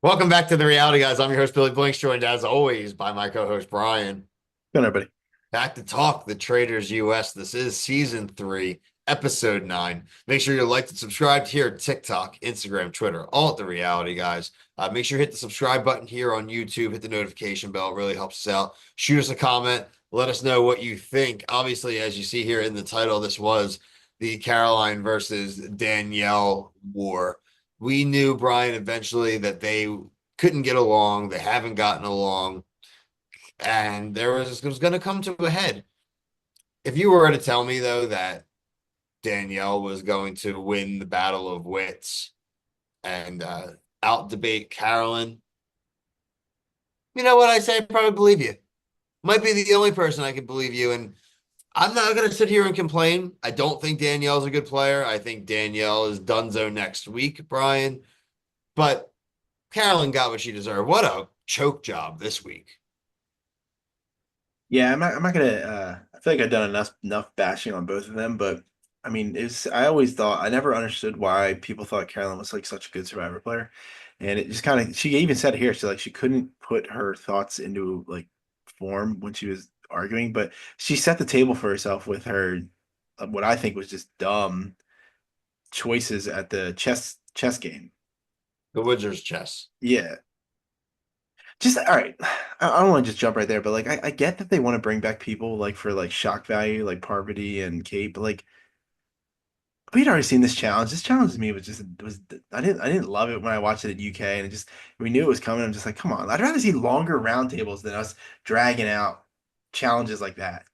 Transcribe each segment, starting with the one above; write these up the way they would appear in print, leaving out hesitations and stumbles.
Welcome back to the Reality Guys. I'm your host, Billy Blinks, joined as always by my co-host, Brian. Good, everybody. Back to talk the Traitors US. This is season 3, episode 9. Make sure you like and subscribe here at TikTok, Instagram, Twitter, all at the Reality Guys. Make sure you hit the subscribe button here on YouTube, hit the notification bell. It really helps us out. Shoot us a comment. Let us know what you think. Obviously, as you see here in the title, this was the Carolyn versus Danielle war. We knew, Brian, eventually that they couldn't get along. They haven't gotten along, and it was going to come to a head. If you were to tell me though that Danielle was going to win the battle of wits and out debate Carolyn, you know what I say? I probably believe you. Might be the only person I could believe you. And I'm not going to sit here and complain. I don't think Danielle's a good player. I think Danielle is donezo next week, Brian. But Carolyn got what she deserved. What a choke job this week. Yeah, I'm not gonna. I feel like I've done enough bashing on both of them, but I mean, it's. I always thought I never understood why people thought Carolyn was like such a good Survivor player, and it just kind of. She even said here, she couldn't put her thoughts into like form when she was arguing, but she set the table for herself with her what I think was just dumb choices at the chess game. The Wizard's chess. Yeah, just all right. I don't want to just jump right there, but like I get that they want to bring back people like for like shock value, like Parvati and Kate, but like we'd already seen this challenge. This challenge to me was I didn't love it when I watched it at UK and it just we knew it was coming. I'm just like, come on, I'd rather see longer roundtables than us dragging out challenges like that.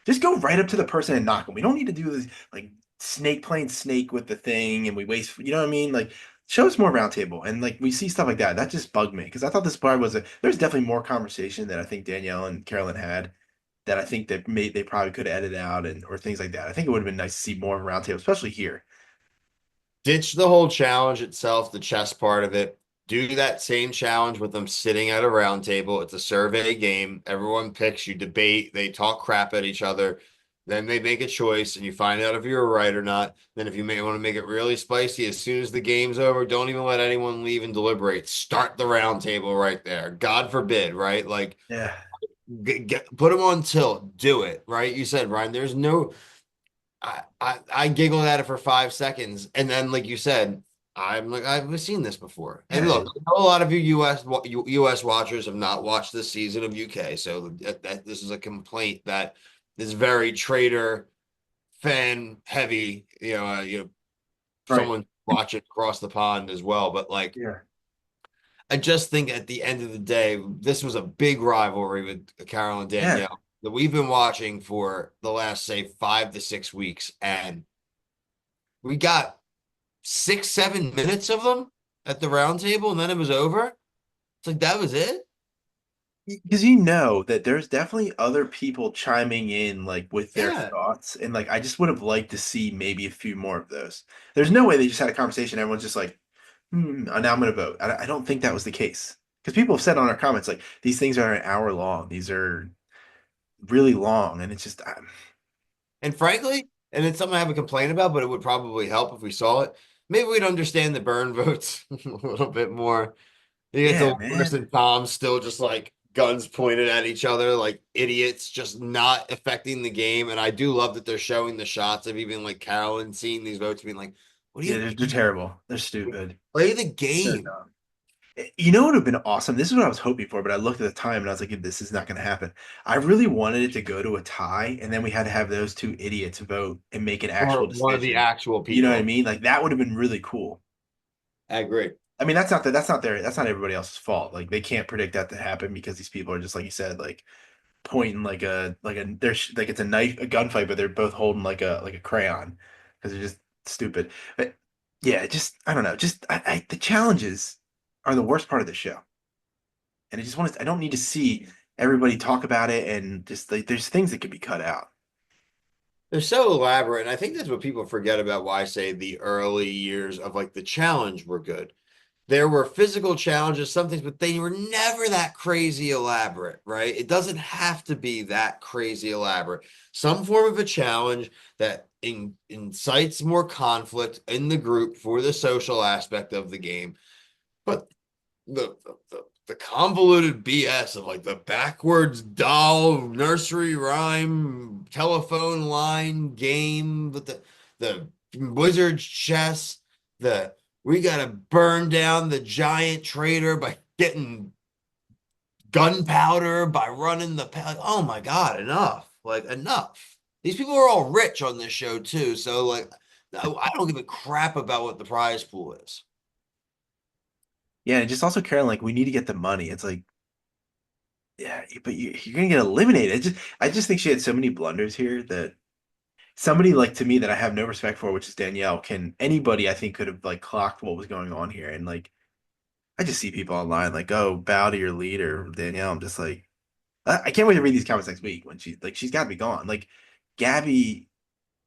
Just go right up to the person and knock them. We don't need to do this like snake playing snake with the thing and we waste, you know what I mean? Like show us more roundtable and like we see stuff like that. That just bugged me because I thought this part was there's definitely more conversation that I think Danielle and Carolyn had that I think that they probably could have edited out and or things like that. I think it would have been nice to see more of a roundtable, especially here. Ditch the whole challenge itself, the chess part of it. Do that same challenge with them sitting at a round table. It's a survey game. Everyone picks, you debate, they talk crap at each other. Then they make a choice and you find out if you're right or not. Then, if you may want to make it really spicy, as soon as the game's over, don't even let anyone leave and deliberate. Start the round table right there. God forbid, right? Like, Yeah. put them on tilt. Do it, right? You said, Ryan, there's no, I giggled at it for 5 seconds, and then like you said, I'm like I've seen this before. And Yeah. look, I know a lot of you US watchers have not watched this season of UK, so this is a complaint that is very traitor fan heavy. Right. Someone watch it across the pond as well. But like, Yeah. I just think at the end of the day, this was a big rivalry with Carol and Yeah. Danielle that we've been watching for the last, say, 5 to 6 weeks, and we got 6, 7 minutes of them at the round table, and then it was over. It's like that was it. Because you know that there's definitely other people chiming in like with their Yeah. thoughts, and like I just would have liked to see maybe a few more of those. There's no way they just had a conversation. Everyone's just like, now I'm going to vote. I don't think that was the case because people have said on our comments like these things are an hour long. These are really long, and it's just And frankly, and it's something I have a complaint about, but it would probably help if we saw it. Maybe we'd understand the burn votes a little bit more. You get yeah, to Lewis man. and Tom still just like guns pointed at each other like idiots, just not affecting the game. And I do love that they're showing the shots of even like Carolyn seeing these votes being like, what do Yeah, you they're terrible. They're stupid. play the They're game? dumb. You know what would have been awesome? This is what I was hoping for, but I looked at the time and I was like, this is not going to happen. I really wanted it to go to a tie, and then we had to have those two idiots vote and make an Or actual one of the decision. actual You know what I people. mean? Like that would have been really cool. I agree. I mean, that's not everybody else's fault. Like they can't predict that to happen because these people are just like you said, like pointing like it's a knife, a gunfight, but they're both holding like a crayon because they're just stupid. But yeah, just I don't know. Just the challenges are the worst part of the show. And I don't need to see everybody talk about it and just like there's things that could be cut out. They're so elaborate. And I think that's what people forget about why I say the early years of like the challenge were good. There were physical challenges, some things, but they were never that crazy elaborate, right? It doesn't have to be that crazy elaborate. Some form of a challenge that incites more conflict in the group for the social aspect of the game. But the convoluted BS of like the backwards doll nursery rhyme telephone line game with the wizard chess, the we gotta burn down the giant traitor by getting gunpowder by running the oh my god, enough, like enough. These people are all rich on this show too, so like I don't give a crap about what the prize pool is. Yeah, and just also Carolyn, like we need to get the money. It's like, yeah, but you're gonna get eliminated. I just think she had so many blunders here that somebody like to me that I have no respect for, which is Danielle, can anybody I think could have like clocked what was going on here. And like I just see people online like, oh, bow to your leader, Danielle. I'm just like, I can't wait to read these comments next week when she's got to be gone. Like Gabby,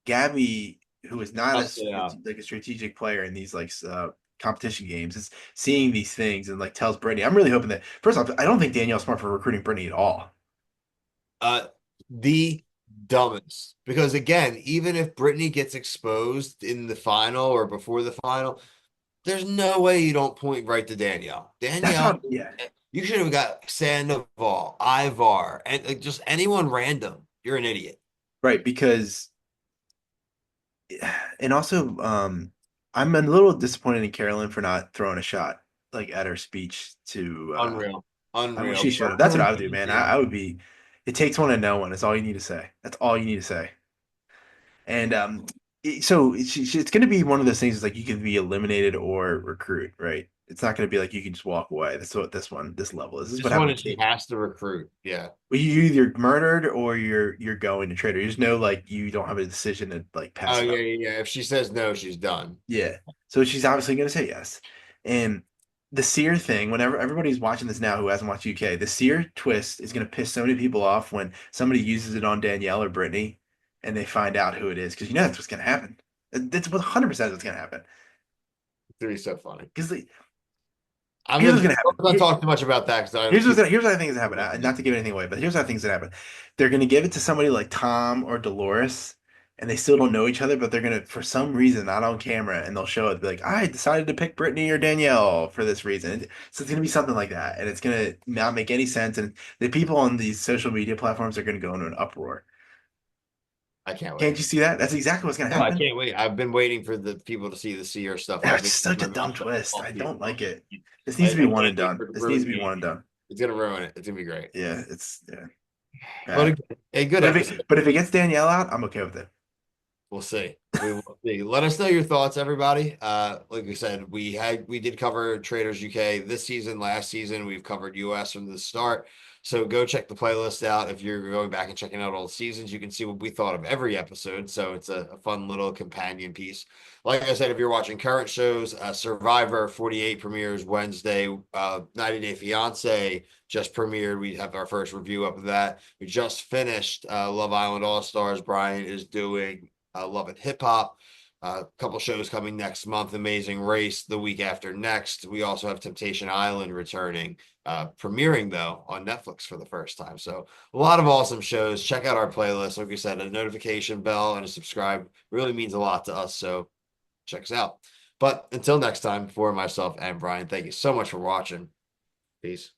Gabby, who is not Yeah. like a strategic player in these like competition games, is seeing these things and like tells Brittany. I'm really hoping that first off, I don't think Danielle's smart for recruiting Brittany at all. Uh, the dumbest. Because again, even if Brittany gets exposed in the final or before the final, there's no way you don't point right to Danielle. That's Danielle, what. Yeah, you should have got Sandoval, Ivar, and like, just anyone random. You're an idiot. right. Because and also, I'm a little disappointed in Carolyn for not throwing a shot like at her speech to. Unreal. I wish Unreal. she should have. That's what Burn I would do, him man. I down. would be. It takes one to know one. That's all you need to say. That's all you need to say. And so it's going to be one of those things. It's like you can be eliminated or recruit, right? It's not going to be like you can just walk away. That's what this level is. This is This what one happened is with she Kate. has to recruit. Yeah. Well, you either murdered or you're going to traitor. You just know like you don't have a decision to like Oh pass it yeah, up. yeah, yeah. If she says no, she's done. Yeah. So she's obviously going to say yes. And the seer thing, whenever everybody's watching this now who hasn't watched UK, the seer twist is going to piss so many people off when somebody uses it on Danielle or Brittany and they find out who it is. Because you know that's what's going to happen. That's 100% what's going to happen. It's gonna be so funny. Because I'm here's gonna what's going to happen. not talk too much about that because I Here's people. here's what I think is gonna happen. Not to give anything away, but here's what I think is gonna happen. They're gonna give it to somebody like Tom or Dolores, and they still don't know each other, but they're gonna, for some reason, not on camera, and they'll show it. Be like, I decided to pick Brittany or Danielle for this reason. So it's gonna be something like that, and it's gonna not make any sense. And the people on these social media platforms are gonna go into an uproar. I can't Can't wait. you see that? That's exactly what's gonna No, I happen. can't wait. I've been waiting for the people to see the seer stuff. I've That's been keeping such a my dumb mouth shut twist. all I season don't long. like it. This needs to I be one can't and wait done. for it to This needs ruin to be one me. and done. It's gonna ruin it. It's gonna be great. Yeah, it's yeah. But Bad. a good episode. But if it gets Danielle out, I'm okay with it. We'll see. We will see. Let us know your thoughts, everybody. Like we said, we did cover Traders UK this season, last season. We've covered US from the start. So go check the playlist out. If you're going back and checking out all the seasons, you can see what we thought of every episode. So it's a fun little companion piece. Like I said, if you're watching current shows, Survivor 48 premieres Wednesday, 90 Day Fiance just premiered. We have our first review up of that. We just finished Love Island All Stars. Brian is doing Love and Hip Hop. A couple shows coming next month. Amazing Race the week after next. We also have Temptation Island returning, premiering though on Netflix for the first time. So a lot of awesome shows. Check out our playlist. Like we said, a notification bell and a subscribe really means a lot to us. So check us out. But until next time, for myself and Brian, thank you so much for watching. Peace.